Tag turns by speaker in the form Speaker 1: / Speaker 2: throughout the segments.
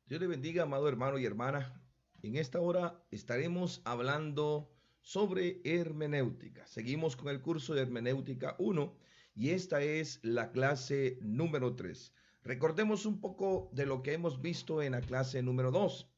Speaker 1: Dios le bendiga, amado hermano y hermana. En esta hora estaremos hablando sobre hermenéutica. Seguimos con el curso de hermenéutica 1 y esta es la clase número 3. Recordemos un poco de lo que hemos visto en la clase número 2.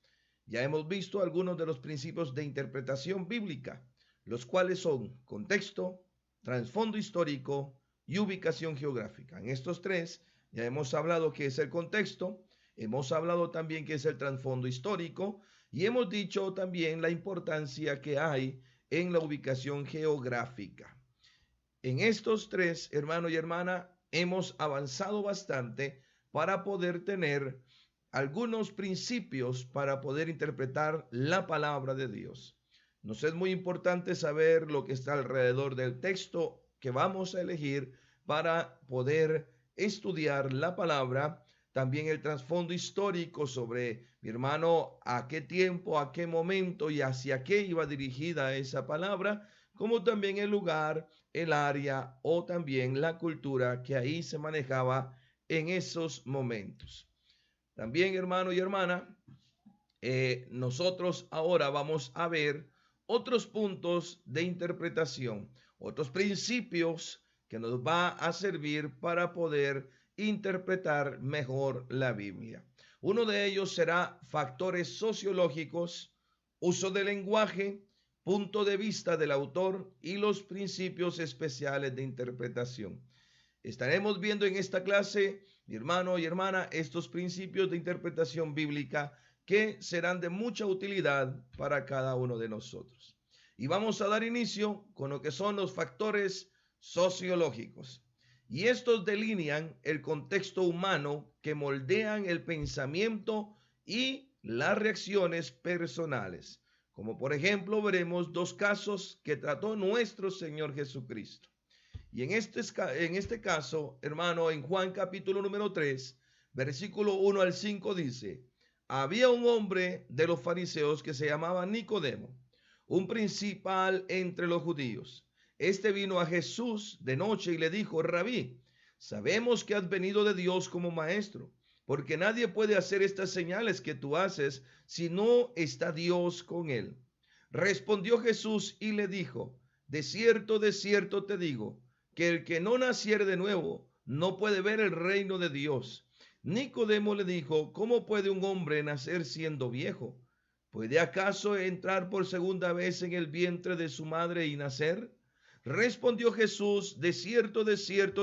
Speaker 1: Ya hemos visto algunos de los principios de interpretación bíblica, los cuales son contexto, trasfondo histórico y ubicación geográfica. En estos tres ya hemos hablado qué es el contexto. Hemos hablado también que es el trasfondo histórico y hemos dicho también la importancia que hay en la ubicación geográfica. En estos tres, hermano y hermana, hemos avanzado bastante para poder tener algunos principios para poder interpretar la palabra de Dios. Nos es muy importante saber lo que está alrededor del texto que vamos a elegir para poder estudiar la palabra, también el trasfondo histórico sobre, mi hermano, a qué tiempo, a qué momento y hacia qué iba dirigida esa palabra, como también el lugar, el área o también la cultura que ahí se manejaba en esos momentos. También, hermano y hermana, nosotros ahora vamos a ver otros puntos de interpretación, otros principios que nos va a servir para poder interpretar mejor la Biblia. Uno de ellos será factores sociológicos, uso del lenguaje, punto de vista del autor y los principios especiales de interpretación. Estaremos viendo en esta clase, mi hermano y hermana, estos principios de interpretación bíblica que serán de mucha utilidad para cada uno de nosotros. Y vamos a dar inicio con lo que son los factores sociológicos. Y estos delinean el contexto humano que moldean el pensamiento y las reacciones personales. Como por ejemplo veremos dos casos que trató nuestro Señor Jesucristo. Y en este caso, hermano, en Juan capítulo número 3, versículo 1 al 5 dice, había un hombre de los fariseos que se llamaba Nicodemo, un principal entre los judíos. Este vino a Jesús de noche y le dijo, Rabí, sabemos que has venido de Dios como maestro, porque nadie puede hacer estas señales que tú haces si no está Dios con él. Respondió Jesús y le dijo, de cierto te digo, que el que no naciere de nuevo no puede ver el reino de Dios. Nicodemo le dijo, ¿cómo puede un hombre nacer siendo viejo? ¿Puede acaso entrar por segunda vez en el vientre de su madre y nacer? Respondió Jesús, de cierto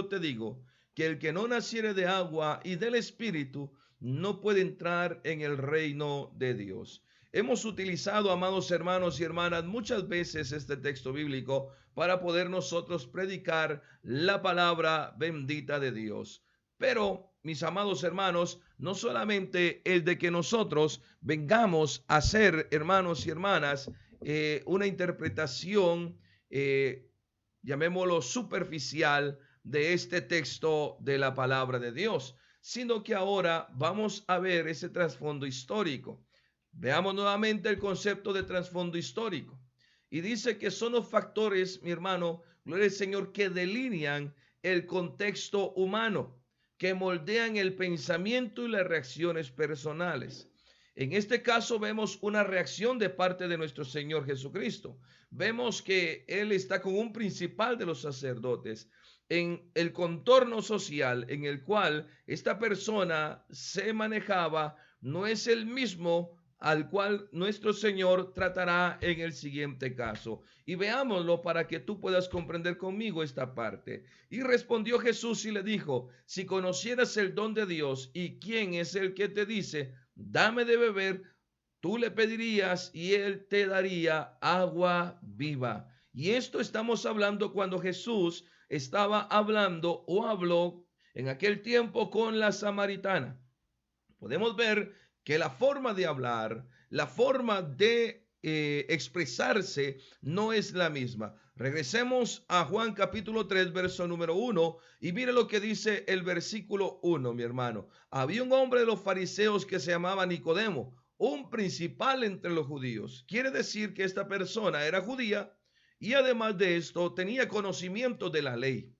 Speaker 1: te digo, que el que no naciere de agua y del Espíritu no puede entrar en el reino de Dios. Hemos utilizado, amados hermanos y hermanas, muchas veces este texto bíblico para poder nosotros predicar la palabra bendita de Dios. Pero, mis amados hermanos, no solamente el de que nosotros vengamos a ser, hermanos y hermanas, una interpretación, llamémoslo superficial, de este texto de la palabra de Dios, sino que ahora vamos a ver ese trasfondo histórico. Veamos nuevamente el concepto de trasfondo histórico. Y dice que son los factores, mi hermano, gloria al Señor, que delinean el contexto humano, que moldean el pensamiento y las reacciones personales. En este caso vemos una reacción de parte de nuestro Señor Jesucristo. Vemos que Él está con un principal de los sacerdotes en el contorno social en el cual esta persona se manejaba, no es el mismo al cual nuestro Señor tratará en el siguiente caso. Y veámoslo para que tú puedas comprender conmigo esta parte. Y respondió Jesús y le dijo, si conocieras el don de Dios y quién es el que te dice, dame de beber, tú le pedirías y él te daría agua viva. Y esto estamos hablando cuando Jesús estaba hablando o habló en aquel tiempo con la samaritana. Podemos ver que la forma de hablar, la forma de expresarse no es la misma. Regresemos a Juan capítulo 3, verso número 1 y mire lo que dice el versículo 1, mi hermano. Había un hombre de los fariseos que se llamaba Nicodemo, un principal entre los judíos. Quiere decir que esta persona era judía y además de esto tenía conocimiento de la ley.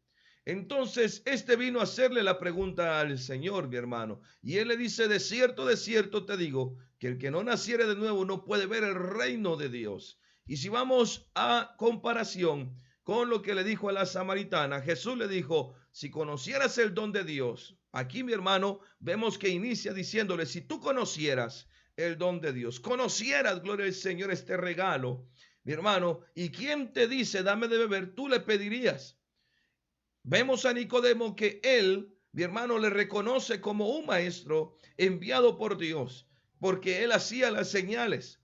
Speaker 1: Entonces, este vino a hacerle la pregunta al Señor, mi hermano. Y él le dice, de cierto te digo, que el que no naciere de nuevo no puede ver el reino de Dios. Y si vamos a comparación con lo que le dijo a la samaritana, Jesús le dijo, si conocieras el don de Dios, aquí mi hermano, vemos que inicia diciéndole, si tú conocieras el don de Dios, conocieras, gloria al Señor, este regalo, mi hermano, y quién te dice, dame de beber, tú le pedirías. Vemos a Nicodemo que él, mi hermano, le reconoce como un maestro enviado por Dios, porque él hacía las señales.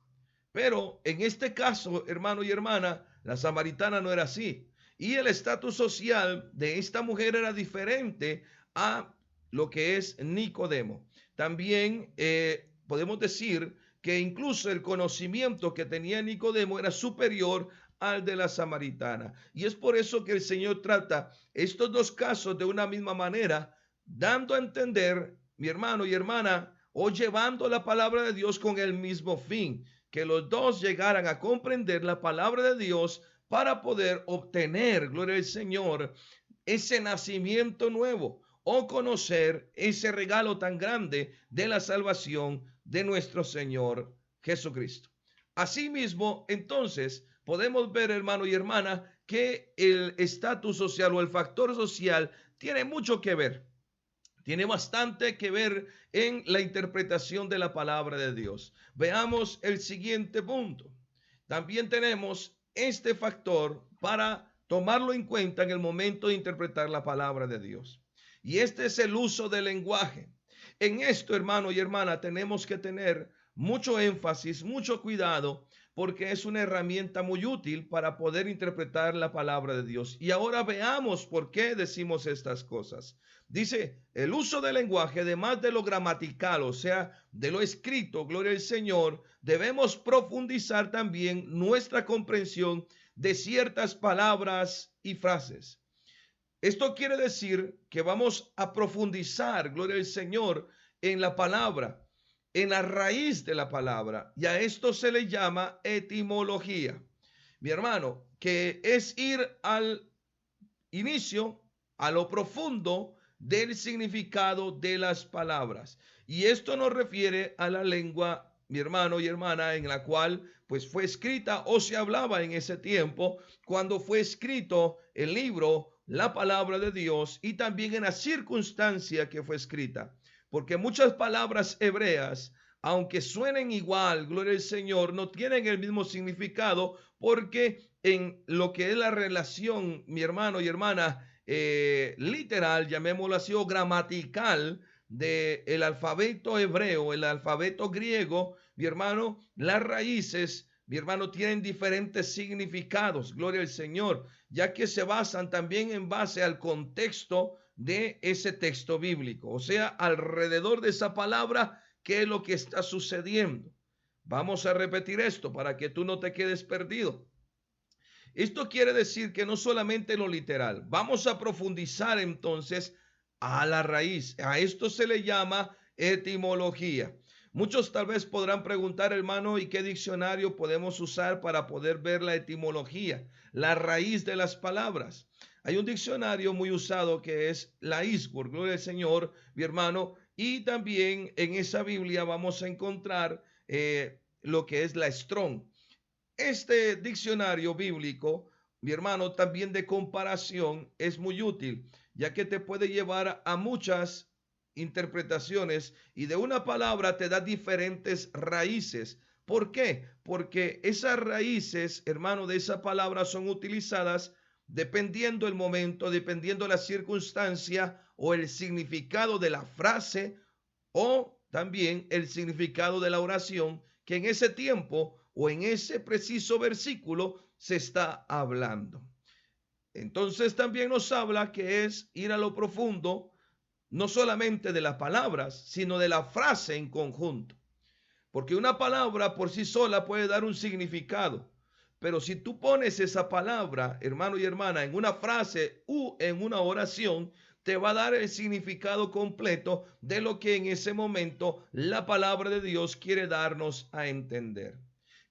Speaker 1: Pero en este caso, hermano y hermana, la samaritana no era así. Y el estatus social de esta mujer era diferente a lo que es Nicodemo. También podemos decir que incluso el conocimiento que tenía Nicodemo era superior al de la samaritana. Y es por eso que el Señor trata estos dos casos de una misma manera, dando a entender, mi hermano y hermana, o llevando la palabra de Dios con el mismo fin, que los dos llegaran a comprender la palabra de Dios para poder obtener, gloria al Señor, ese nacimiento nuevo o conocer ese regalo tan grande de la salvación de nuestro Señor Jesucristo. Asimismo, entonces, podemos ver, hermano y hermana, que el estatus social o el factor social tiene mucho que ver. Tiene bastante que ver en la interpretación de la palabra de Dios. Veamos el siguiente punto. También tenemos este factor para tomarlo en cuenta en el momento de interpretar la palabra de Dios. Y este es el uso del lenguaje. En esto, hermano y hermana, tenemos que tener mucho énfasis, mucho cuidado, porque es una herramienta muy útil para poder interpretar la palabra de Dios. Y ahora veamos por qué decimos estas cosas. Dice, el uso del lenguaje, además de lo gramatical, o sea, de lo escrito, gloria al Señor, debemos profundizar también nuestra comprensión de ciertas palabras y frases. Esto quiere decir que vamos a profundizar, gloria al Señor, en la palabra, en la raíz de la palabra, y a esto se le llama etimología. Mi hermano, que es ir al inicio, a lo profundo del significado de las palabras. Y esto nos refiere a la lengua, mi hermano y hermana, en la cual pues fue escrita o se hablaba en ese tiempo, cuando fue escrito el libro, la palabra de Dios, y también en la circunstancia que fue escrita. Porque muchas palabras hebreas, aunque suenen igual, gloria al Señor, no tienen el mismo significado, porque en lo que es la relación, mi hermano y hermana, literal, llamémoslo así, o gramatical, del alfabeto hebreo, el alfabeto griego, mi hermano, las raíces, mi hermano, tienen diferentes significados, gloria al Señor, ya que se basan también en base al contexto de ese texto bíblico, o sea, alrededor de esa palabra, qué es lo que está sucediendo. Vamos a repetir esto para que tú no te quedes perdido. Esto quiere decir que no solamente lo literal, vamos a profundizar entonces a la raíz. A esto se le llama etimología. Muchos tal vez podrán preguntar, hermano, ¿y qué diccionario podemos usar para poder ver la etimología, la raíz de las palabras? Hay un diccionario muy usado que es la ISWORD, gloria al Señor, mi hermano, y también en esa Biblia vamos a encontrar lo que es la Strong. Este diccionario bíblico, mi hermano, también de comparación, es muy útil, ya que te puede llevar a muchas interpretaciones y de una palabra te da diferentes raíces. ¿Por qué? Porque esas raíces, hermano, de esa palabra son utilizadas dependiendo el momento, dependiendo la circunstancia o el significado de la frase o también el significado de la oración que en ese tiempo o en ese preciso versículo se está hablando. Entonces también nos habla que es ir a lo profundo, no solamente de las palabras, sino de la frase en conjunto. Porque una palabra por sí sola puede dar un significado, pero si tú pones esa palabra, hermano y hermana, en una frase u en una oración, te va a dar el significado completo de lo que en ese momento la palabra de Dios quiere darnos a entender.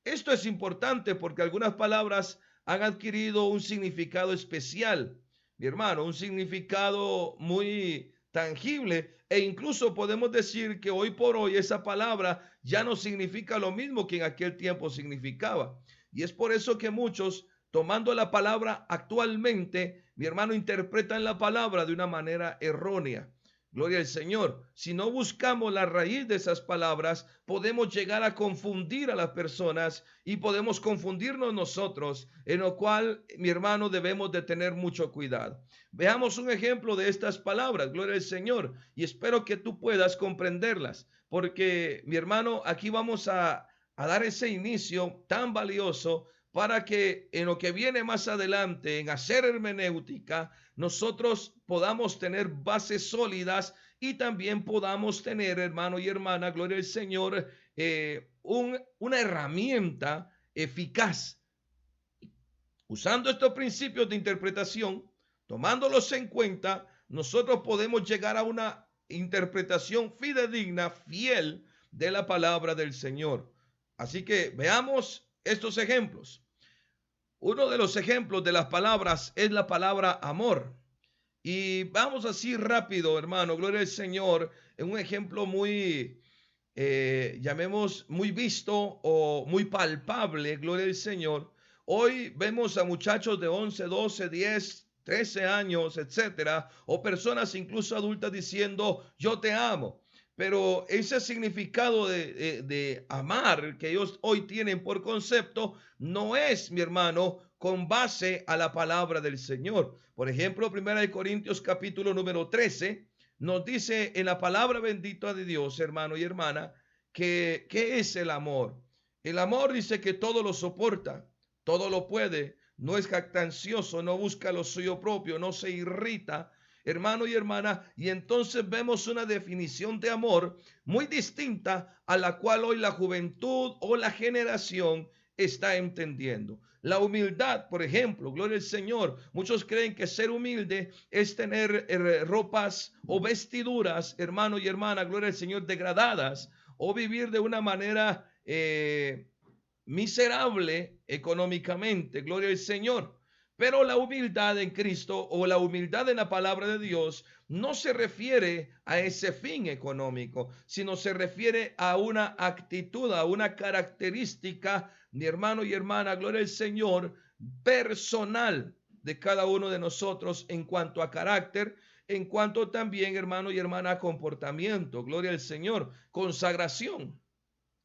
Speaker 1: Esto es importante porque algunas palabras han adquirido un significado especial, mi hermano, un significado muy tangible, e incluso podemos decir que hoy por hoy esa palabra ya no significa lo mismo que en aquel tiempo significaba. Y es por eso que muchos, tomando la palabra actualmente, mi hermano, interpretan la palabra de una manera errónea. Gloria al Señor. Si no buscamos la raíz de esas palabras, podemos llegar a confundir a las personas y podemos confundirnos nosotros, en lo cual, mi hermano, debemos de tener mucho cuidado. Veamos un ejemplo de estas palabras, gloria al Señor, y espero que tú puedas comprenderlas, porque, mi hermano, aquí vamos a dar ese inicio tan valioso para que en lo que viene más adelante, en hacer hermenéutica, nosotros podamos tener bases sólidas y también podamos tener, hermano y hermana, gloria al Señor, una herramienta eficaz. Usando estos principios de interpretación, tomándolos en cuenta, nosotros podemos llegar a una interpretación fidedigna, fiel de la palabra del Señor. Así que veamos estos ejemplos. Uno de los ejemplos de las palabras es la palabra amor. Y vamos así rápido, hermano, gloria al Señor, en un ejemplo muy, llamemos muy visto o muy palpable, gloria al Señor. Hoy vemos a muchachos de 11, 12, 10, 13 años, etcétera, o personas incluso adultas diciendo yo te amo. Pero ese significado de amar que ellos hoy tienen por concepto no es, mi hermano, con base a la palabra del Señor. Por ejemplo, 1 Corintios capítulo número 13 nos dice en la palabra bendita de Dios, hermano y hermana, que ¿qué es el amor? El amor dice que todo lo soporta, todo lo puede, no es jactancioso, no busca lo suyo propio, no se irrita, hermano y hermana, y entonces vemos una definición de amor muy distinta a la cual hoy la juventud o la generación está entendiendo. La humildad, por ejemplo, gloria al Señor. Muchos creen que ser humilde es tener ropas o vestiduras, hermano y hermana, gloria al Señor, degradadas, o vivir de una manera miserable económicamente, gloria al Señor. Pero la humildad en Cristo o la humildad en la palabra de Dios no se refiere a ese fin económico, sino se refiere a una actitud, a una característica, mi hermano y hermana, gloria al Señor, personal de cada uno de nosotros en cuanto a carácter, en cuanto también, hermano y hermana, a comportamiento, gloria al Señor, consagración.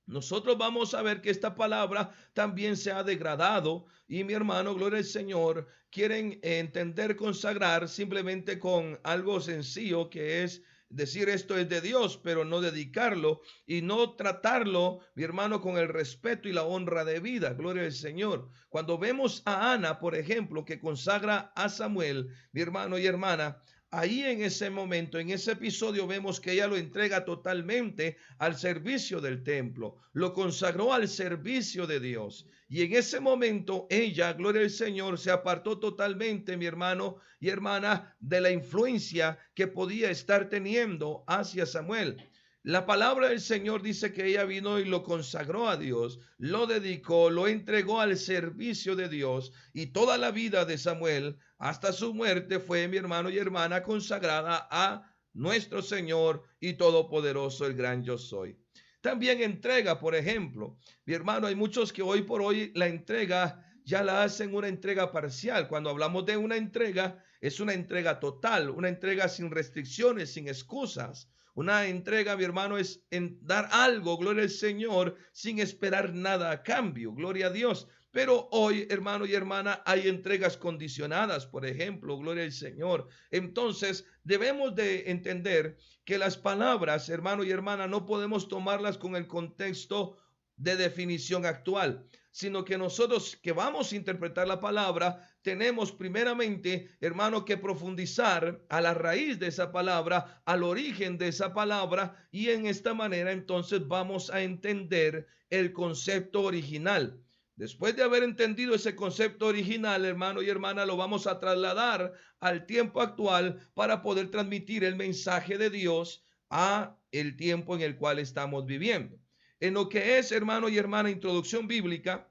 Speaker 1: Nosotros vamos a ver que esta palabra también se ha degradado y mi hermano, gloria al Señor, quieren entender consagrar simplemente con algo sencillo que es decir esto es de Dios, pero no dedicarlo y no tratarlo, mi hermano, con el respeto y la honra de vida, gloria al Señor. Cuando vemos a Ana, por ejemplo, que consagra a Samuel, mi hermano y hermana, ahí en ese momento, en ese episodio, vemos que ella lo entrega totalmente al servicio del templo, lo consagró al servicio de Dios. Y en ese momento ella, gloria al Señor, se apartó totalmente, mi hermano y hermana, de la influencia que podía estar teniendo hacia Samuel. La palabra del Señor dice que ella vino y lo consagró a Dios, lo dedicó, lo entregó al servicio de Dios, y toda la vida de Samuel hasta su muerte fue, mi hermano y hermana, consagrada a nuestro Señor y Todopoderoso, el gran yo soy. También entrega, por ejemplo, mi hermano, hay muchos que hoy por hoy la entrega ya la hacen una entrega parcial. Cuando hablamos de una entrega, es una entrega total, una entrega sin restricciones, sin excusas. Una entrega, mi hermano, es en dar algo, gloria al Señor, sin esperar nada a cambio, gloria a Dios. Pero hoy, hermano y hermana, hay entregas condicionadas, por ejemplo, gloria al Señor. Entonces, debemos de entender que las palabras, hermano y hermana, no podemos tomarlas con el contexto de definición actual, sino que nosotros que vamos a interpretar la palabra, tenemos primeramente, hermano, que profundizar a la raíz de esa palabra, al origen de esa palabra, y en esta manera entonces vamos a entender el concepto original. Después de haber entendido ese concepto original, hermano y hermana, lo vamos a trasladar al tiempo actual para poder transmitir el mensaje de Dios a el tiempo en el cual estamos viviendo. En lo que es, hermano y hermana, introducción bíblica,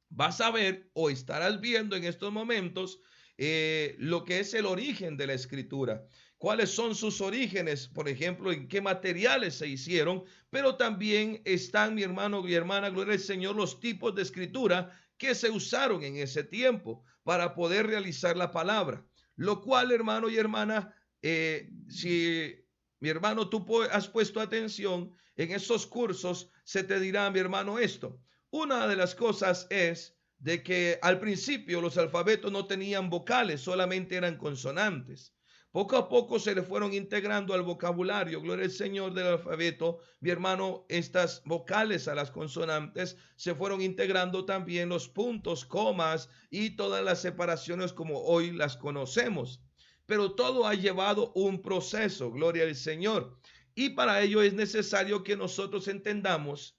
Speaker 1: vas a ver o estarás viendo en estos momentos lo que es el origen de la escritura. ¿Cuáles son sus orígenes? Por ejemplo, en qué materiales se hicieron, pero también están, mi hermano, mi hermana, gloria al Señor, los tipos de escritura que se usaron en ese tiempo para poder realizar la palabra. Lo cual, hermano y hermana, si mi hermano tú has puesto atención en esos cursos, se te dirá, mi hermano, esto. Una de las cosas es de que al principio los alfabetos no tenían vocales, solamente eran consonantes. Poco a poco se le fueron integrando al vocabulario, gloria al Señor, del alfabeto. Mi hermano, estas vocales a las consonantes se fueron integrando también los puntos, comas y todas las separaciones como hoy las conocemos. Pero todo ha llevado un proceso, gloria al Señor. Y para ello es necesario que nosotros entendamos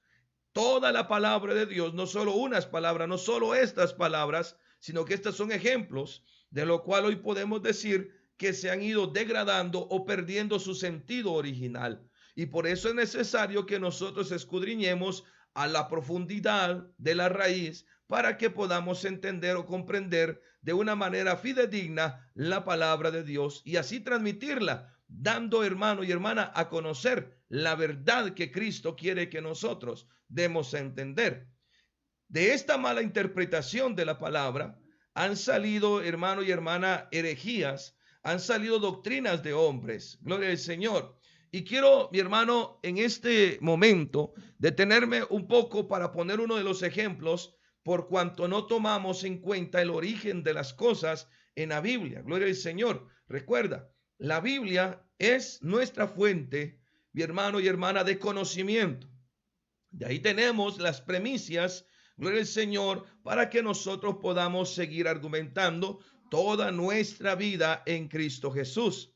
Speaker 1: toda la palabra de Dios, no solo unas palabras, no solo estas palabras, sino que estas son ejemplos de lo cual hoy podemos decir que se han ido degradando o perdiendo su sentido original. Y por eso es necesario que nosotros escudriñemos a la profundidad de la raíz para que podamos entender o comprender de una manera fidedigna la palabra de Dios y así transmitirla, dando, hermano y hermana, a conocer la verdad que Cristo quiere que nosotros demos a entender. De esta mala interpretación de la palabra han salido, hermano y hermana, herejías, han salido doctrinas de hombres. Gloria al Señor. Y quiero, mi hermano, en este momento detenerme un poco para poner uno de los ejemplos por cuanto no tomamos en cuenta el origen de las cosas en la Biblia. Gloria al Señor. Recuerda, la Biblia es nuestra fuente, mi hermano y hermana, de conocimiento. De ahí tenemos las premisas, gloria al Señor, para que nosotros podamos seguir argumentando toda nuestra vida en Cristo Jesús.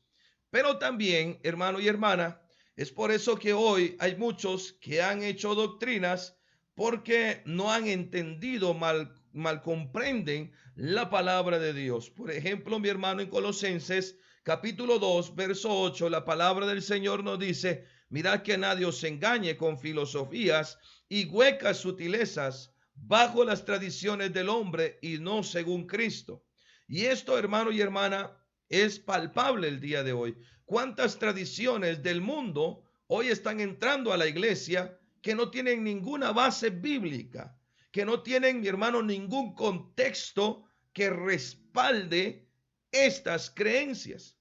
Speaker 1: Pero también, hermano y hermana, es por eso que hoy hay muchos que han hecho doctrinas porque no han entendido, mal comprenden la palabra de Dios. Por ejemplo, mi hermano, en Colosenses capítulo 2, verso 8, la palabra del Señor nos dice: mirad que nadie os engañe con filosofías y huecas sutilezas bajo las tradiciones del hombre y no según Cristo. Y esto, hermano y hermana, es palpable el día de hoy. ¿Cuántas tradiciones del mundo hoy están entrando a la iglesia que no tienen ninguna base bíblica, que no tienen, mi hermano, ningún contexto que respalde estas creencias?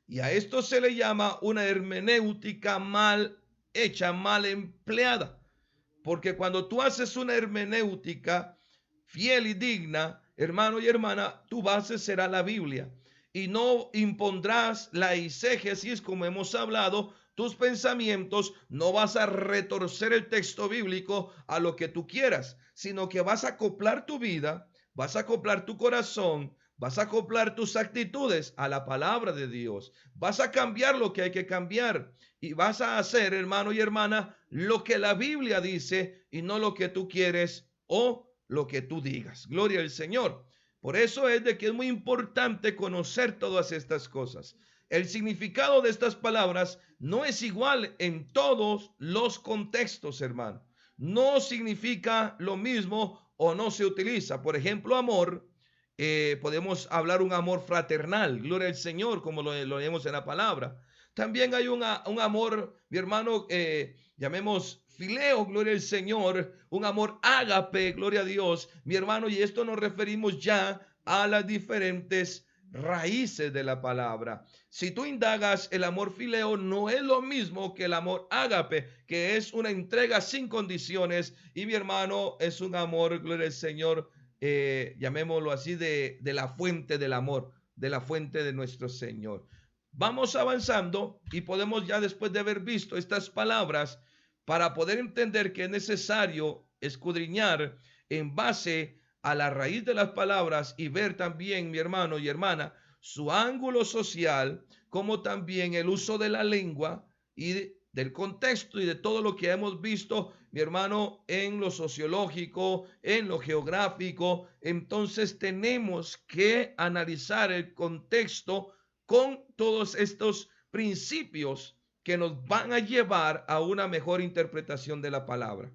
Speaker 1: Y a esto se le llama una hermenéutica mal hecha, mal empleada. Porque cuando tú haces una hermenéutica fiel y digna, hermano y hermana, tu base será la Biblia. Y no impondrás la eisegesis, como hemos hablado, tus pensamientos, no vas a retorcer el texto bíblico a lo que tú quieras, sino que vas a acoplar tu vida, vas a acoplar tu corazón, vas a acoplar tus actitudes a la palabra de Dios. Vas a cambiar lo que hay que cambiar y vas a hacer, hermano y hermana, lo que la Biblia dice y no lo que tú quieres o lo que tú digas. Gloria al Señor. Por eso es de que es muy importante conocer todas estas cosas. El significado de estas palabras no es igual en todos los contextos, hermano. No significa lo mismo o no se utiliza. Por ejemplo, amor. Podemos hablar un amor fraternal, gloria al Señor, como lo leemos en la palabra. También hay un amor, mi hermano, llamemos fileo, gloria al Señor, un amor ágape, gloria a Dios, mi hermano, y esto nos referimos ya a las diferentes raíces de la palabra. Si tú indagas, el amor fileo no es lo mismo que el amor ágape, que es una entrega sin condiciones, y mi hermano, es un amor, gloria al Señor, llamémoslo así, de la fuente del amor, de la fuente de nuestro Señor. Vamos avanzando y podemos, ya después de haber visto estas palabras, para poder entender que es necesario escudriñar en base a la raíz de las palabras y ver también, mi hermano y hermana, su ángulo social, como también el uso de la lengua y del contexto y de todo lo que hemos visto, mi hermano, en lo sociológico, en lo geográfico. Entonces tenemos que analizar el contexto con todos estos principios que nos van a llevar a una mejor interpretación de la palabra.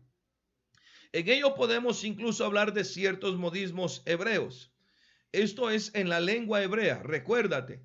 Speaker 1: En ello podemos incluso hablar de ciertos modismos hebreos. Esto es en la lengua hebrea. Recuérdate,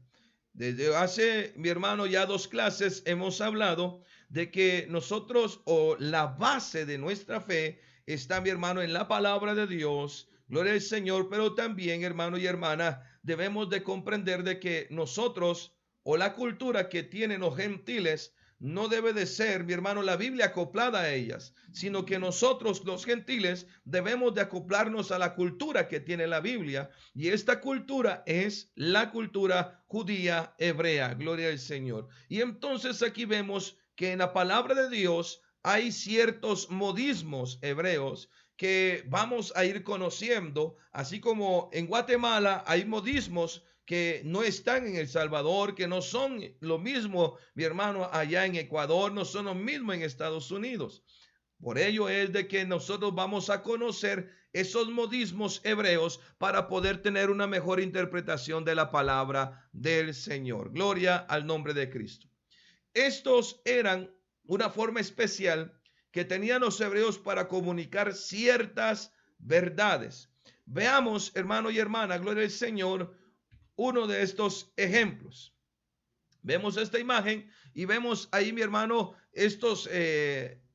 Speaker 1: desde hace, mi hermano, ya 2 clases hemos hablado de que nosotros o la base de nuestra fe está, mi hermano, en la palabra de Dios. Gloria al Señor, pero también, hermano y hermana, debemos de comprender de que nosotros o la cultura que tienen los gentiles no debe de ser, mi hermano, la Biblia acoplada a ellas, sino que nosotros los gentiles debemos de acoplarnos a la cultura que tiene la Biblia, y esta cultura es la cultura judía hebrea. Gloria al Señor. Y entonces aquí vemos que en la palabra de Dios hay ciertos modismos hebreos que vamos a ir conociendo, así como en Guatemala hay modismos que no están en El Salvador, que no son lo mismo, mi hermano, allá en Ecuador, no son lo mismo en Estados Unidos. Por ello es de que nosotros vamos a conocer esos modismos hebreos para poder tener una mejor interpretación de la palabra del Señor. Gloria al nombre de Cristo. Estos eran una forma especial que tenían los hebreos para comunicar ciertas verdades. Veamos, hermano y hermana, gloria al Señor, uno de estos ejemplos. Vemos esta imagen y vemos ahí, mi hermano, estos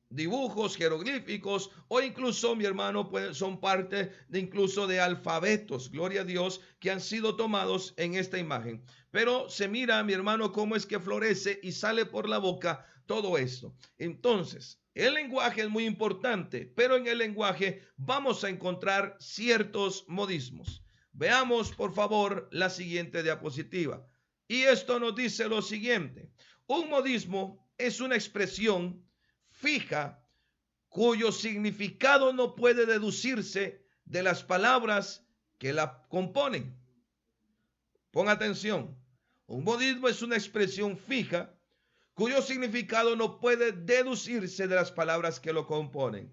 Speaker 1: dibujos jeroglíficos, o incluso, mi hermano, pues, son parte de incluso de alfabetos, gloria a Dios, que han sido tomados en esta imagen. Pero se mira, mi hermano, cómo es que florece y sale por la boca todo esto. Entonces, el lenguaje es muy importante, pero en el lenguaje vamos a encontrar ciertos modismos. Veamos, por favor, la siguiente diapositiva. Y esto nos dice lo siguiente: un modismo es una expresión fija cuyo significado no puede deducirse de las palabras que la componen. Pon atención. Un modismo es una expresión fija cuyo significado no puede deducirse de las palabras que lo componen.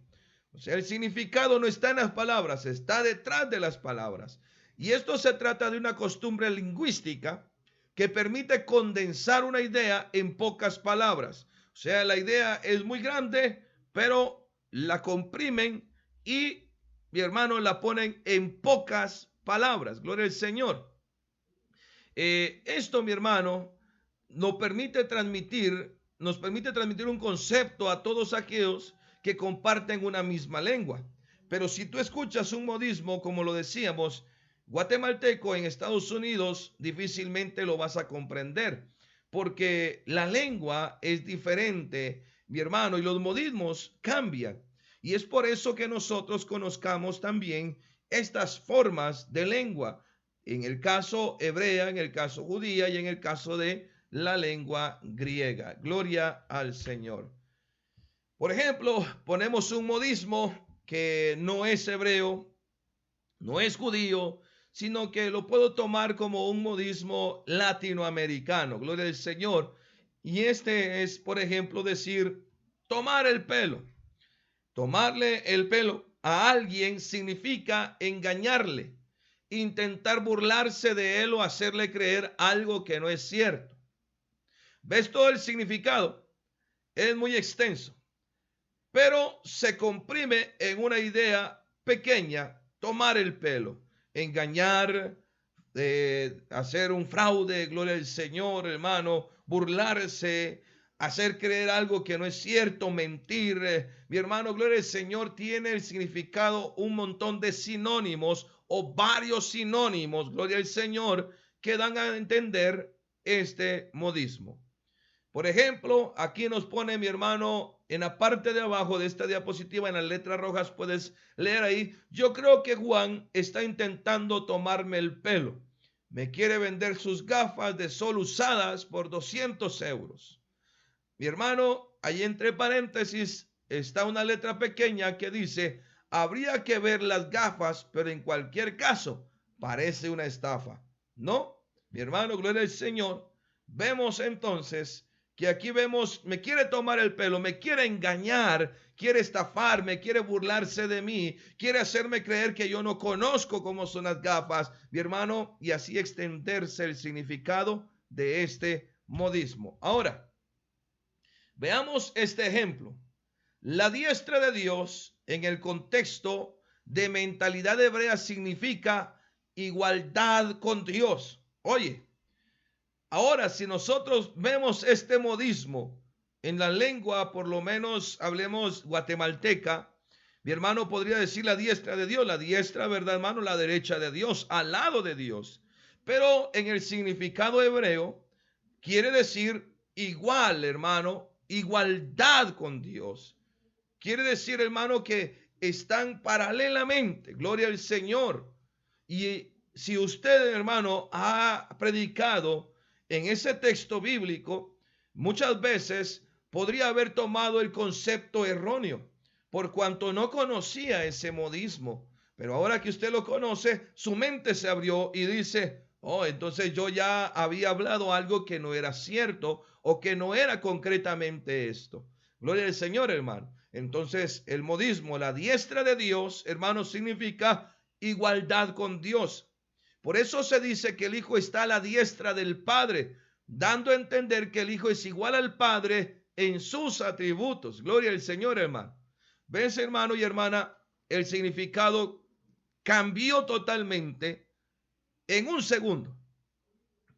Speaker 1: O sea, el significado no está en las palabras, está detrás de las palabras. Y esto se trata de una costumbre lingüística que permite condensar una idea en pocas palabras. O sea, la idea es muy grande, pero la comprimen y, mi hermano, la ponen en pocas palabras. Gloria al Señor. Esto, mi hermano, nos permite transmitir un concepto a todos aquellos que comparten una misma lengua. Pero si tú escuchas un modismo, como lo decíamos, guatemalteco en Estados Unidos, difícilmente lo vas a comprender, porque la lengua es diferente, mi hermano, y los modismos cambian. Y es por eso que nosotros conozcamos también estas formas de lengua, en el caso hebrea, en el caso judía y en el caso de la lengua griega. Gloria al Señor. Por ejemplo, ponemos un modismo que no es hebreo, no es judío, sino que lo puedo tomar como un modismo latinoamericano. Gloria al Señor. Y este es, por ejemplo, decir tomar el pelo. Tomarle el pelo a alguien significa engañarle, intentar burlarse de él o hacerle creer algo que no es cierto. ¿Ves todo el significado? Es muy extenso, pero se comprime en una idea pequeña: tomar el pelo, engañar, hacer un fraude, gloria al Señor, hermano, burlarse, hacer creer algo que no es cierto, mentir. Mi hermano, gloria al Señor, tiene el significado un montón de sinónimos o varios sinónimos, gloria al Señor, que dan a entender este modismo. Por ejemplo, aquí nos pone, mi hermano, en la parte de abajo de esta diapositiva, en las letras rojas, puedes leer ahí: yo creo que Juan está intentando tomarme el pelo. Me quiere vender sus gafas de sol usadas por 200 euros. Mi hermano, ahí entre paréntesis está una letra pequeña que dice: habría que ver las gafas, pero en cualquier caso parece una estafa. ¿No? Mi hermano, gloria al Señor. Vemos entonces que aquí vemos: me quiere tomar el pelo, me quiere engañar, quiere estafarme, quiere burlarse de mí, quiere hacerme creer que yo no conozco cómo son las gafas, mi hermano, y así extenderse el significado de este modismo. Ahora, veamos este ejemplo. La diestra de Dios en el contexto de mentalidad hebrea significa igualdad con Dios. Oye, ahora si nosotros vemos este modismo en la lengua, por lo menos hablemos guatemalteca, mi hermano podría decir la diestra de Dios, la diestra, ¿verdad, hermano? La derecha de Dios, al lado de Dios. Pero en el significado hebreo quiere decir igual, hermano, igualdad con Dios. Quiere decir, hermano, que están paralelamente, gloria al Señor. Y si usted, hermano, ha predicado en ese texto bíblico, muchas veces podría haber tomado el concepto erróneo, por cuanto no conocía ese modismo. Pero ahora que usted lo conoce, su mente se abrió y dice, oh, entonces yo ya había hablado algo que no era cierto o que no era concretamente esto. Gloria al Señor, hermano. Entonces, el modismo, la diestra de Dios, hermano, significa igualdad con Dios. Por eso se dice que el Hijo está a la diestra del Padre, dando a entender que el Hijo es igual al Padre en sus atributos. Gloria al Señor, hermano. ¿Ves, hermano y hermana? El significado cambió totalmente en un segundo,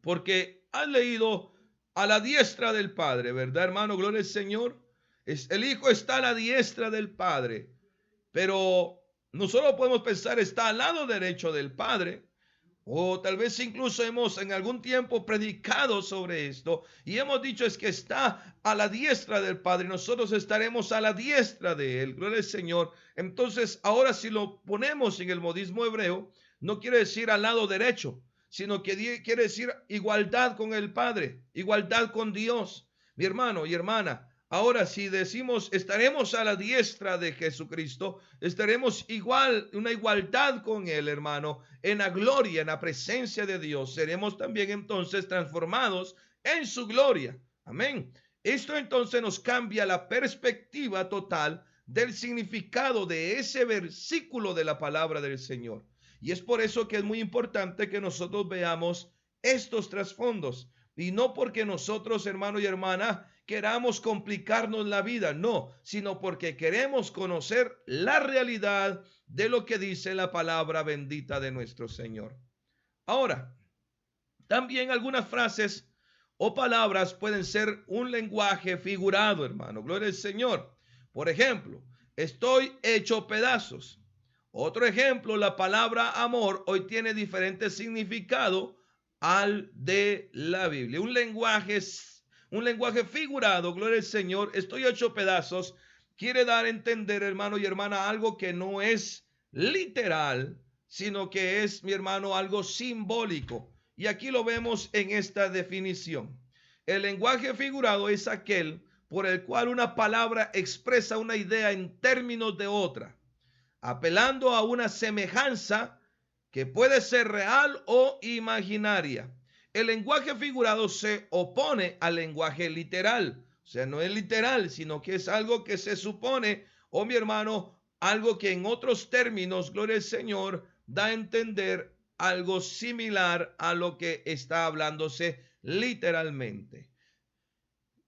Speaker 1: porque has leído a la diestra del Padre, ¿verdad, hermano? Gloria al Señor. El Hijo está a la diestra del Padre, pero no solo podemos pensar está al lado derecho del Padre, o tal vez incluso hemos en algún tiempo predicado sobre esto y hemos dicho es que está a la diestra del Padre, nosotros estaremos a la diestra de Él, gloria al Señor. Entonces ahora si lo ponemos en el modismo hebreo, no quiere decir al lado derecho, sino que quiere decir igualdad con el Padre, igualdad con Dios. Mi hermano y hermana, ahora, si decimos estaremos a la diestra de Jesucristo, estaremos igual, una igualdad con Él, hermano, en la gloria, en la presencia de Dios. Seremos también entonces transformados en su gloria. Amén. Esto entonces nos cambia la perspectiva total del significado de ese versículo de la palabra del Señor. Y es por eso que es muy importante que nosotros veamos estos trasfondos. Y no porque nosotros, hermano y hermana, queramos complicarnos la vida, no, sino porque queremos conocer la realidad de lo que dice la palabra bendita de nuestro Señor. Ahora, también algunas frases o palabras pueden ser un lenguaje figurado, hermano. Gloria al Señor. Por ejemplo, estoy hecho pedazos. Otro ejemplo, la palabra amor hoy tiene diferente significado al de la Biblia. Un lenguaje figurado, gloria al Señor, estoy hecho pedazos, quiere dar a entender, hermano y hermana, algo que no es literal, sino que es, mi hermano, algo simbólico. Y aquí lo vemos en esta definición. El lenguaje figurado es aquel por el cual una palabra expresa una idea en términos de otra, apelando a una semejanza que puede ser real o imaginaria. El lenguaje figurado se opone al lenguaje literal. O sea, no es literal, sino que es algo que se supone, oh mi hermano, algo que en otros términos, gloria al Señor, da a entender algo similar a lo que está hablándose literalmente.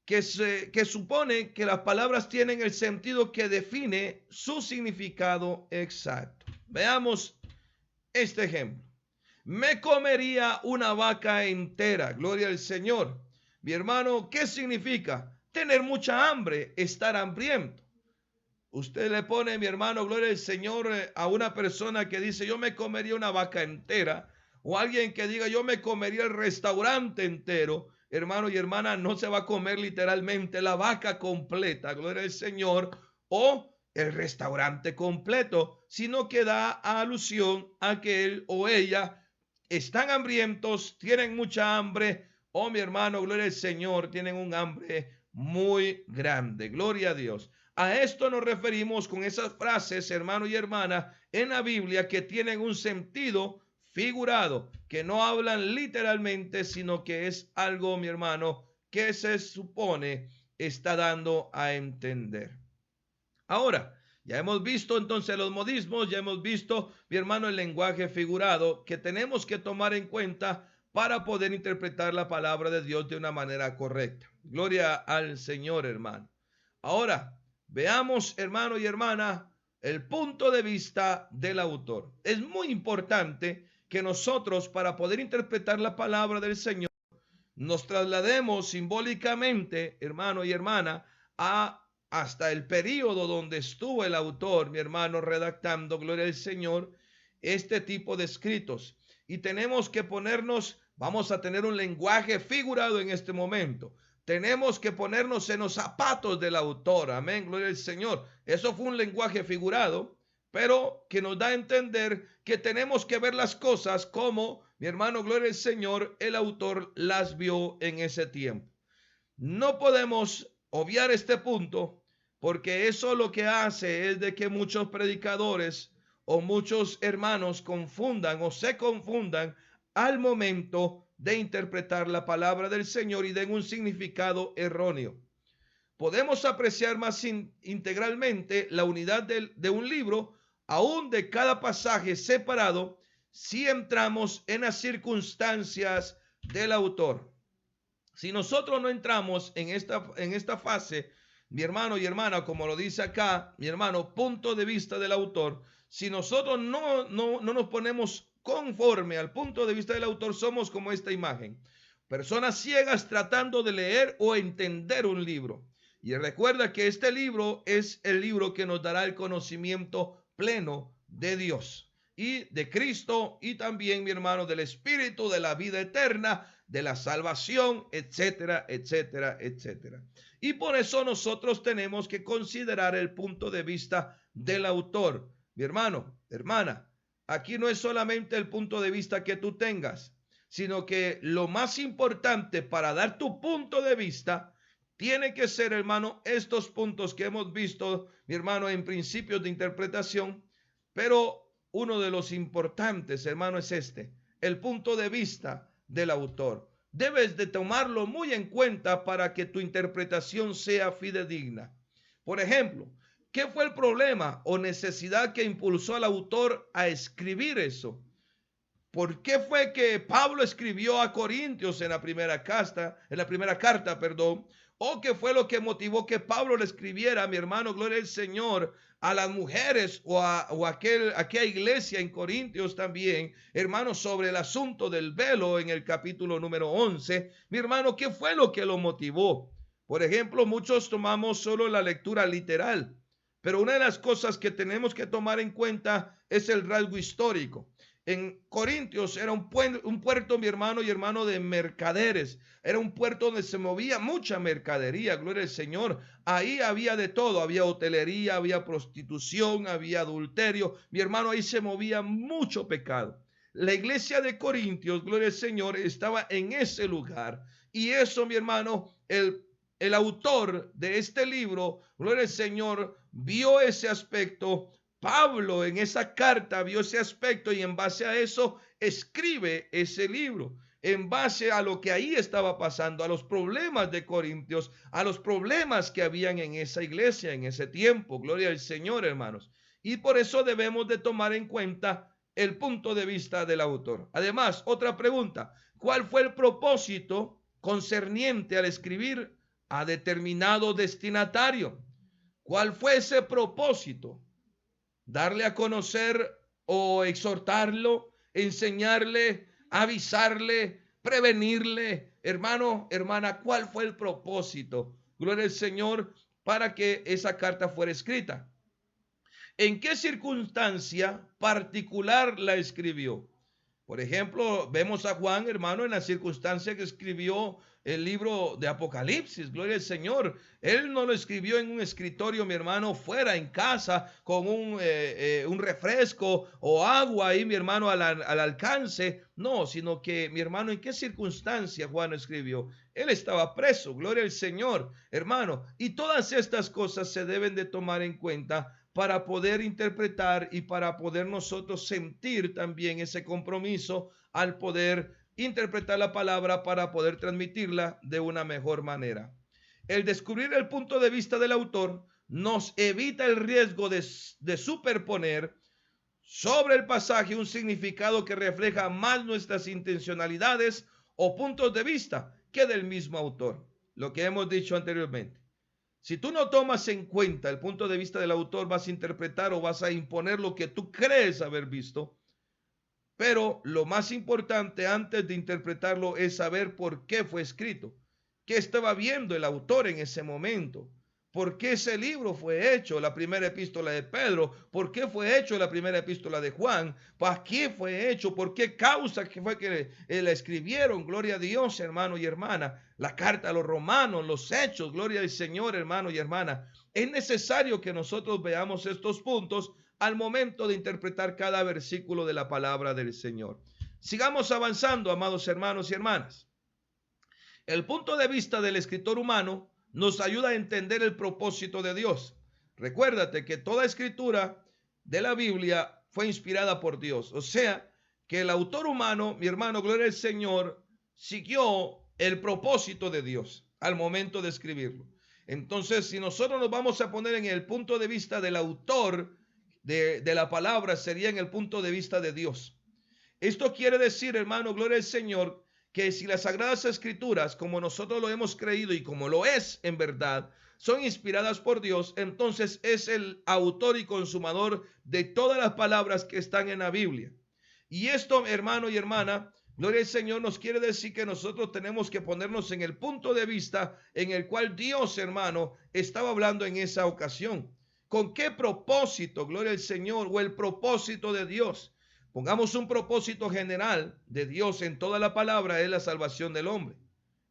Speaker 1: Que supone que las palabras tienen el sentido que define su significado exacto. Veamos este ejemplo. Me comería una vaca entera, gloria al Señor. Mi hermano, ¿qué significa? Tener mucha hambre, estar hambriento. Usted le pone, mi hermano, gloria al Señor, a una persona que dice yo me comería una vaca entera, o alguien que diga yo me comería el restaurante entero. Hermano y hermana, no se va a comer literalmente la vaca completa, gloria al Señor, o el restaurante completo, sino que da alusión a que él o ella están hambrientos, tienen mucha hambre, o mi hermano, gloria al Señor, tienen un hambre muy grande, gloria a Dios. A esto nos referimos con esas frases, hermano y hermana, en la Biblia que tienen un sentido figurado, que no hablan literalmente, sino que es algo, mi hermano, que se supone está dando a entender. Ahora, ya hemos visto entonces los modismos, ya hemos visto, mi hermano, el lenguaje figurado que tenemos que tomar en cuenta para poder interpretar la palabra de Dios de una manera correcta. Gloria al Señor, hermano. Ahora, veamos, hermano y hermana, el punto de vista del autor. Es muy importante que nosotros, para poder interpretar la palabra del Señor, nos traslademos simbólicamente, hermano y hermana, hasta el periodo donde estuvo el autor, mi hermano, redactando, gloria al Señor, este tipo de escritos. Y tenemos que ponernos, vamos a tener un lenguaje figurado en este momento. Tenemos que ponernos en los zapatos del autor. Amén, gloria al Señor. Eso fue un lenguaje figurado, pero que nos da a entender que tenemos que ver las cosas como, mi hermano, gloria al Señor, el autor las vio en ese tiempo. No podemos obviar este punto, porque eso lo que hace es de que muchos predicadores o muchos hermanos confundan o se confundan al momento de interpretar la palabra del Señor y den un significado erróneo. Podemos apreciar más integralmente la unidad de un libro, aún de cada pasaje separado, si entramos en las circunstancias del autor. Si nosotros no entramos en esta fase, mi hermano y hermana, como lo dice acá, mi hermano, punto de vista del autor, si nosotros no nos ponemos conforme al punto de vista del autor, somos como esta imagen. Personas ciegas tratando de leer o entender un libro. Y recuerda que este libro es el libro que nos dará el conocimiento pleno de Dios y de Cristo y también, mi hermano, del Espíritu, de la vida eterna, de la salvación, etcétera, etcétera, etcétera. Y por eso nosotros tenemos que considerar el punto de vista del autor. Mi hermano, hermana, aquí no es solamente el punto de vista que tú tengas, sino que lo más importante para dar tu punto de vista tiene que ser, hermano, estos puntos que hemos visto, mi hermano, en principios de interpretación, pero uno de los importantes, hermano, es el punto de vista del autor. Debes de tomarlo muy en cuenta para que tu interpretación sea fidedigna. Por ejemplo, ¿qué fue el problema o necesidad que impulsó al autor a escribir eso? ¿Por qué fue que Pablo escribió a Corintios en la primera carta, ¿O qué fue lo que motivó que Pablo le escribiera, mi hermano, gloria al Señor, a las mujeres o aquella iglesia en Corintios también, hermano, sobre el asunto del velo en el capítulo número 11? Mi hermano, ¿qué fue lo que lo motivó? Por ejemplo, muchos tomamos solo la lectura literal, pero una de las cosas que tenemos que tomar en cuenta es el rasgo histórico. En Corintios era un puerto, mi hermano y hermano, de mercaderes. Era un puerto donde se movía mucha mercadería, gloria al Señor. Ahí había de todo, había hotelería, había prostitución, había adulterio. Mi hermano, ahí se movía mucho pecado. La iglesia de Corintios, gloria al Señor, estaba en ese lugar. Y eso, mi hermano, el autor de este libro, gloria al Señor, vio ese aspecto. Pablo en esa carta vio ese aspecto y en base a eso escribe ese libro, en base a lo que ahí estaba pasando, a los problemas de Corintios, a los problemas que habían en esa iglesia en ese tiempo. Gloria al Señor, hermanos. Y por eso debemos de tomar en cuenta el punto de vista del autor. Además, otra pregunta: ¿cuál fue el propósito concerniente al escribir a determinado destinatario? ¿Cuál fue ese propósito? Darle a conocer o exhortarlo, enseñarle, avisarle, prevenirle. Hermano, hermana, ¿cuál fue el propósito? Gloria al Señor, para que esa carta fuera escrita. ¿En qué circunstancia particular la escribió? Por ejemplo, vemos a Juan, hermano, en la circunstancia que escribió el libro de Apocalipsis. Gloria al Señor. Él no lo escribió en un escritorio, mi hermano, fuera, en casa, con un refresco o agua ahí, mi hermano, al alcance. No, sino que, mi hermano, ¿en qué circunstancia Juan lo escribió? Él estaba preso, gloria al Señor, hermano. Y todas estas cosas se deben de tomar en cuenta para poder interpretar y para poder nosotros sentir también ese compromiso al poder interpretar la palabra, para poder transmitirla de una mejor manera. El descubrir el punto de vista del autor nos evita el riesgo de superponer sobre el pasaje un significado que refleja más nuestras intencionalidades o puntos de vista que del mismo autor. Lo que hemos dicho anteriormente. Si tú no tomas en cuenta el punto de vista del autor, vas a interpretar o vas a imponer lo que tú crees haber visto. Pero lo más importante antes de interpretarlo es saber por qué fue escrito, qué estaba viendo el autor en ese momento, por qué ese libro fue hecho, la primera epístola de Pedro, por qué fue hecho la primera epístola de Juan, para qué fue hecho, por qué causa que fue que la escribieron, gloria a Dios, hermano y hermana, la carta a los romanos, los hechos, gloria al Señor, hermano y hermana. Es necesario que nosotros veamos estos puntos al momento de interpretar cada versículo de la palabra del Señor. Sigamos avanzando, amados hermanos y hermanas. El punto de vista del escritor humano nos ayuda a entender el propósito de Dios. Recuérdate que toda escritura de la Biblia fue inspirada por Dios. O sea, que el autor humano, mi hermano, gloria al Señor, siguió el propósito de Dios al momento de escribirlo. Entonces, si nosotros nos vamos a poner en el punto de vista del autor de la palabra, sería en el punto de vista de Dios. Esto quiere decir, hermano, gloria al Señor, que si las Sagradas Escrituras, como nosotros lo hemos creído y como lo es en verdad, son inspiradas por Dios, entonces es el autor y consumador de todas las palabras que están en la Biblia. Y esto, hermano y hermana, gloria al Señor, nos quiere decir que nosotros tenemos que ponernos en el punto de vista en el cual Dios, hermano, estaba hablando en esa ocasión. ¿Con qué propósito, gloria al Señor, o el propósito de Dios? Pongamos un propósito general de Dios en toda la palabra, es la salvación del hombre.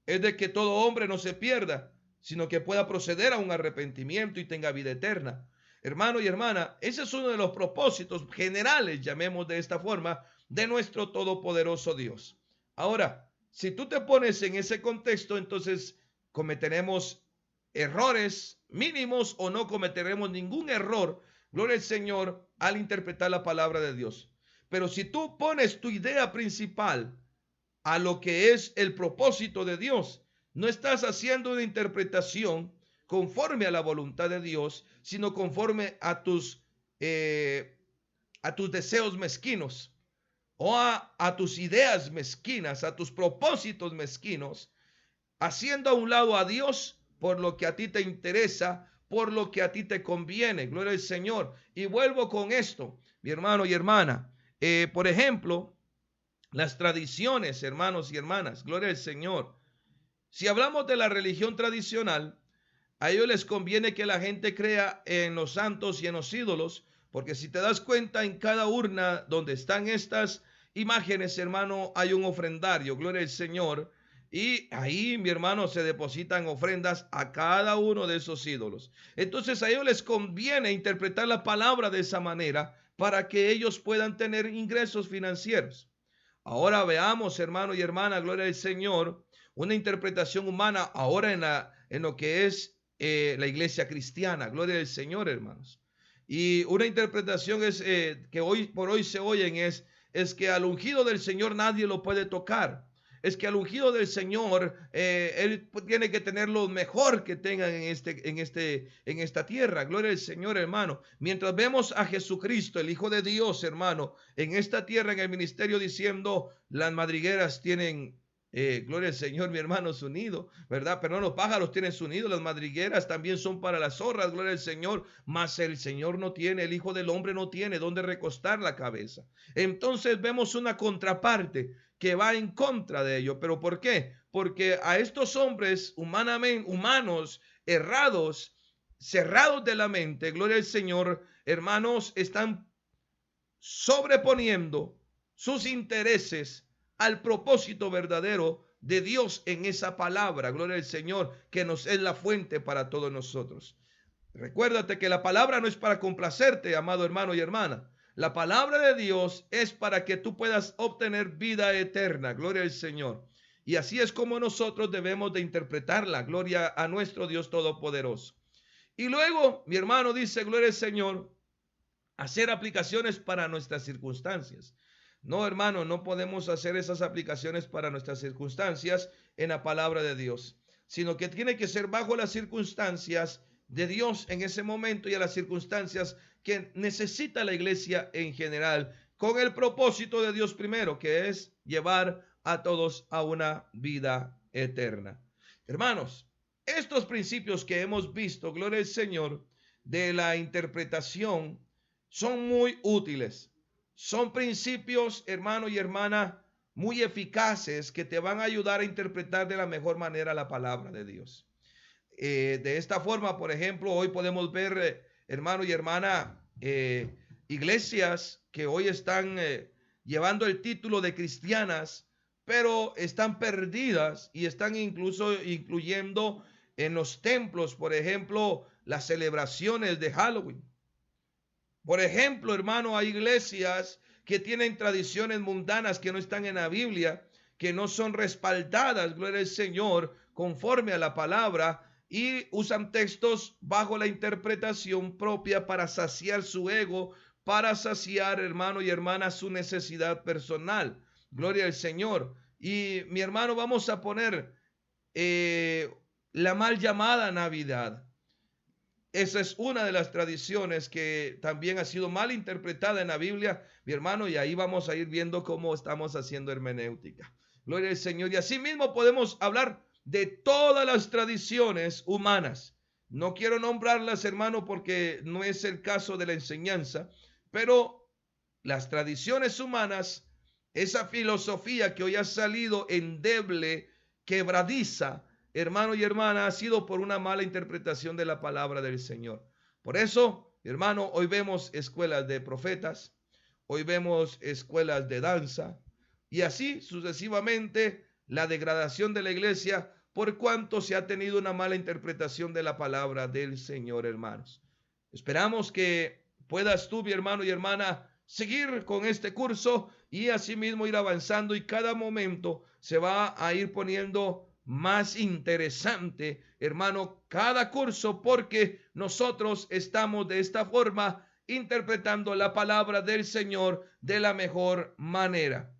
Speaker 1: Es de que todo hombre no se pierda, sino que pueda proceder a un arrepentimiento y tenga vida eterna. Hermano y hermana, ese es uno de los propósitos generales, llamemos de esta forma, de nuestro todopoderoso Dios. Ahora, si tú te pones en ese contexto, entonces cometeremos errores mínimos o no cometeremos ningún error, gloria al Señor, al interpretar la palabra de Dios. Pero si tú pones tu idea principal a lo que es el propósito de Dios, no estás haciendo una interpretación conforme a la voluntad de Dios, sino conforme a tus deseos mezquinos o a tus ideas mezquinas, a tus propósitos mezquinos, haciendo a un lado a Dios por lo que a ti te interesa, por lo que a ti te conviene. Gloria al Señor. Y vuelvo con esto, mi hermano y hermana. Por ejemplo, las tradiciones, hermanos y hermanas, gloria al Señor. Si hablamos de la religión tradicional, a ellos les conviene que la gente crea en los santos y en los ídolos, porque si te das cuenta, en cada urna donde están estas imágenes, hermano, hay un ofrendario, gloria al Señor, y ahí, mi hermano, se depositan ofrendas a cada uno de esos ídolos. Entonces a ellos les conviene interpretar la palabra de esa manera para que ellos puedan tener ingresos financieros. Ahora veamos, hermano y hermana, gloria al Señor, una interpretación humana ahora en lo que es la iglesia cristiana, gloria al Señor, hermanos. Y una interpretación es que hoy por hoy se oyen es que al ungido del Señor nadie lo puede tocar. Es que al ungido del Señor, él tiene que tener lo mejor que tengan en esta tierra. Gloria al Señor, hermano. Mientras vemos a Jesucristo, el Hijo de Dios, hermano, en esta tierra, en el ministerio, diciendo, las madrigueras tienen gloria al Señor, mi hermano, su nido, ¿verdad? Pero no, los pájaros tienen su nido, las madrigueras también son para las zorras, gloria al Señor, mas el Señor no tiene, el Hijo del Hombre no tiene dónde recostar la cabeza. Entonces vemos una contraparte que va en contra de ello. ¿Pero por qué? Porque a estos hombres humanos, errados, cerrados de la mente, gloria al Señor, hermanos, están sobreponiendo sus intereses al propósito verdadero de Dios en esa palabra, gloria al Señor, que nos es la fuente para todos nosotros. Recuérdate que la palabra no es para complacerte, amado hermano y hermana. La palabra de Dios es para que tú puedas obtener vida eterna, gloria al Señor. Y así es como nosotros debemos de interpretarla, gloria a nuestro Dios Todopoderoso. Y luego, mi hermano dice, gloria al Señor, hacer aplicaciones para nuestras circunstancias. No, hermano, no podemos hacer esas aplicaciones para nuestras circunstancias en la palabra de Dios, sino que tiene que ser bajo las circunstancias de Dios en ese momento y a las circunstancias que necesita la iglesia en general, con el propósito de Dios primero, que es llevar a todos a una vida eterna. Hermanos, estos principios que hemos visto, gloria al Señor, de la interpretación, son muy útiles. Son principios, hermano y hermana, muy eficaces que te van a ayudar a interpretar de la mejor manera la palabra de Dios. De esta forma, por ejemplo, hoy podemos ver, hermano y hermana, iglesias que hoy están llevando el título de cristianas, pero están perdidas y están incluso incluyendo en los templos, por ejemplo, las celebraciones de Halloween. Por ejemplo, hermano, hay iglesias que tienen tradiciones mundanas que no están en la Biblia, que no son respaldadas, gloria al Señor, conforme a la palabra, y usan textos bajo la interpretación propia para saciar su ego, para saciar, hermano y hermana, su necesidad personal. Gloria al Señor. Y mi hermano, vamos a poner la mal llamada Navidad. Esa es una de las tradiciones que también ha sido mal interpretada en la Biblia, mi hermano, y ahí vamos a ir viendo cómo estamos haciendo hermenéutica. Gloria al Señor. Y así mismo podemos hablar de todas las tradiciones humanas. No quiero nombrarlas, hermano, porque no es el caso de la enseñanza, pero las tradiciones humanas, esa filosofía que hoy ha salido endeble, quebradiza, hermano y hermana, ha sido por una mala interpretación de la palabra del Señor. Por eso, hermano, hoy vemos escuelas de profetas, hoy vemos escuelas de danza y así sucesivamente la degradación de la iglesia por cuanto se ha tenido una mala interpretación de la palabra del Señor, hermanos. Esperamos que puedas tú, mi hermano y hermana, seguir con este curso y asimismo ir avanzando, y cada momento se va a ir poniendo más interesante, hermano, cada curso, porque nosotros estamos de esta forma interpretando la palabra del Señor de la mejor manera.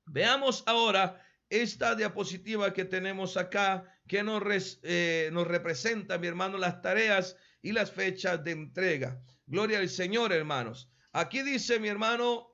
Speaker 1: Veamos ahora esta diapositiva que tenemos acá, que nos representa, mi hermano, las tareas y las fechas de entrega. Gloria al Señor, hermanos. Aquí dice, mi hermano,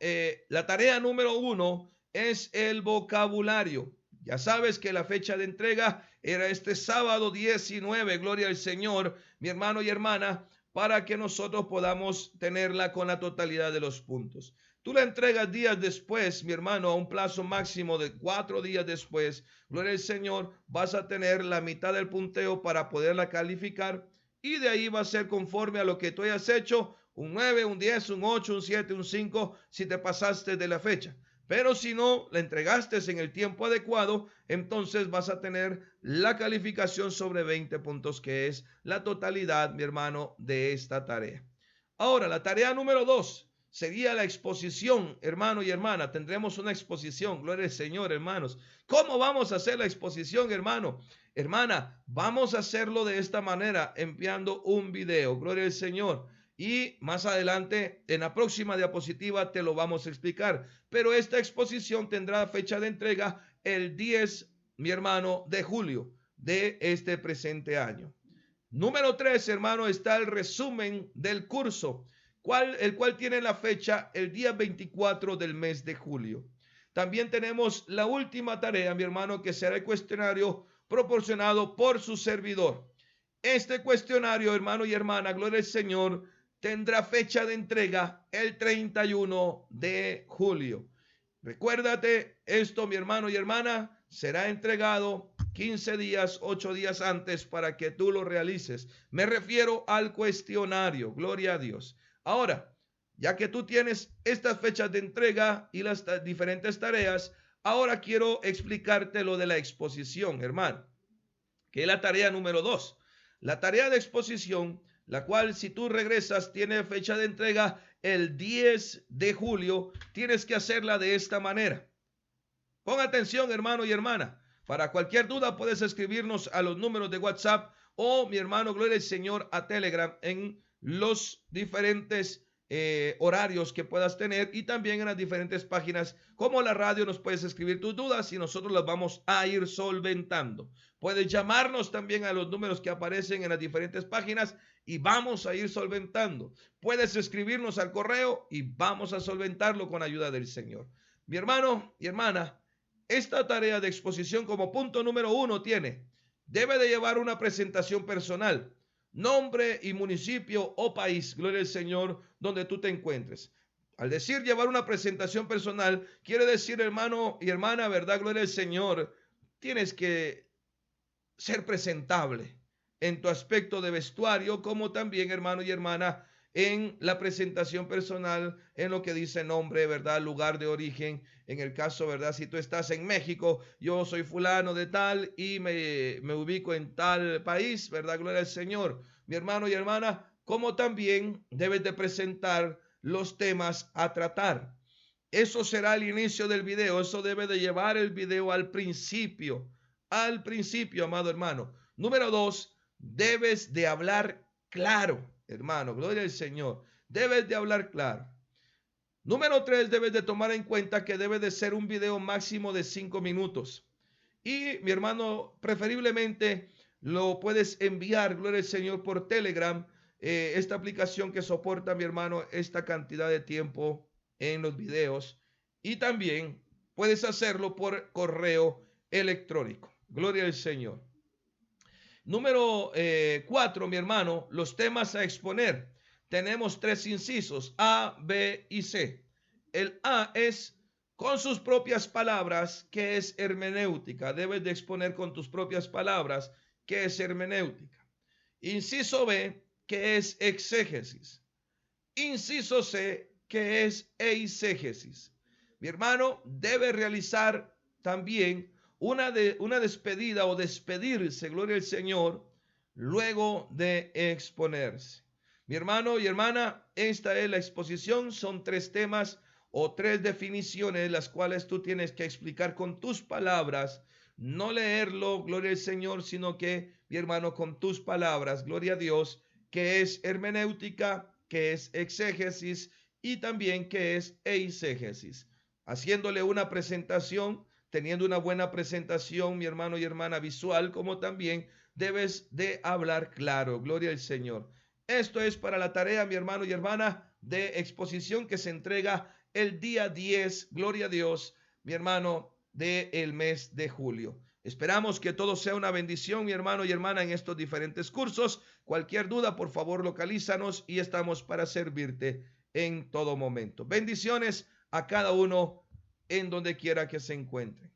Speaker 1: la tarea número 1 es el vocabulario. Ya sabes que la fecha de entrega era este sábado 19, gloria al Señor, mi hermano y hermana, para que nosotros podamos tenerla con la totalidad de los puntos. Tú la entregas días después, mi hermano, a un plazo máximo de 4 días después. Gloria al Señor, vas a tener la mitad del punteo para poderla calificar, y de ahí va a ser conforme a lo que tú hayas hecho, un 9, un 10, un 8, un 7, un 5, si te pasaste de la fecha. Pero si no la entregaste en el tiempo adecuado, entonces vas a tener la calificación sobre 20 puntos, que es la totalidad, mi hermano, de esta tarea. Ahora, la tarea número 2 sería la exposición, hermano y hermana. Tendremos una exposición, gloria al Señor, hermanos. ¿Cómo vamos a hacer la exposición, hermano? Hermana, vamos a hacerlo de esta manera, enviando un video, gloria al Señor. Y más adelante, en la próxima diapositiva, te lo vamos a explicar. Pero esta exposición tendrá fecha de entrega el 10, mi hermano, de julio de este presente año. Número 3, hermano, está el resumen del curso, el cual tiene la fecha el día 24 del mes de julio. También tenemos la última tarea, mi hermano, que será el cuestionario proporcionado por su servidor. Este cuestionario, hermano y hermana, gloria al Señor, tendrá fecha de entrega el 31 de julio. Recuérdate esto, mi hermano y hermana, será entregado 15 días, 8 días antes para que tú lo realices. Me refiero al cuestionario, gloria a Dios. Ahora, ya que tú tienes estas fechas de entrega y las diferentes tareas, ahora quiero explicarte lo de la exposición, hermano, que es la tarea número 2. La tarea de exposición, la cual si tú regresas tiene fecha de entrega el 10 de julio, tienes que hacerla de esta manera. Pon atención, hermano y hermana. Para cualquier duda puedes escribirnos a los números de WhatsApp o, mi hermano, gloria al Señor, a Telegram en los diferentes horarios que puedas tener, y también en las diferentes páginas como la radio nos puedes escribir tus dudas y nosotros las vamos a ir solventando. Puedes llamarnos también a los números que aparecen en las diferentes páginas y vamos a ir solventando. Puedes escribirnos al correo y vamos a solventarlo con ayuda del Señor. Mi hermano y hermana, esta tarea de exposición como punto número 1 debe de llevar una presentación personal, nombre y municipio o país, gloria al Señor, donde tú te encuentres. Al decir llevar una presentación personal, quiere decir, hermano y hermana, ¿verdad? Gloria al Señor. Tienes que ser presentable en tu aspecto de vestuario, como también, hermano y hermana, en la presentación personal, en lo que dice nombre, ¿verdad? Lugar de origen. En el caso, ¿verdad? Si tú estás en México, yo soy fulano de tal y me ubico en tal país, ¿verdad? Gloria al Señor. Mi hermano y hermana, como también debes de presentar los temas a tratar. Eso será el inicio del video. Eso debe de llevar el video al principio. Al principio, amado hermano. Número 2, debes de hablar claro, hermano. Gloria al Señor. Debes de hablar claro. Número 3, debes de tomar en cuenta que debe de ser un video máximo de 5 minutos. Y mi hermano, preferiblemente lo puedes enviar, gloria al Señor, por Telegram. Esta aplicación que soporta, mi hermano, esta cantidad de tiempo en los videos. Y también puedes hacerlo por correo electrónico. Gloria al Señor. Número 4, mi hermano, los temas a exponer. Tenemos 3 incisos, A, B y C. El A es con sus propias palabras, que es hermenéutica. Debes de exponer con tus propias palabras, que es hermenéutica. Inciso B, que es exégesis. Inciso C, que es eisegesis. Mi hermano debe realizar también una despedida o despedirse, gloria al Señor, luego de exponerse. Mi hermano y hermana, esta es la exposición. Son 3 temas o 3 definiciones las cuales tú tienes que explicar con tus palabras. No leerlo, gloria al Señor, sino que, mi hermano, con tus palabras, gloria a Dios, que es hermenéutica, que es exégesis y también que es eisegesis. Haciéndole una presentación, teniendo una buena presentación, mi hermano y hermana, visual, como también debes de hablar claro. Gloria al Señor. Esto es para la tarea, mi hermano y hermana, de exposición que se entrega el día 10, gloria a Dios, mi hermano, del mes de julio. Esperamos que todo sea una bendición, mi hermano y hermana, en estos diferentes cursos. Cualquier duda, por favor, localízanos y estamos para servirte en todo momento. Bendiciones a cada uno en donde quiera que se encuentre.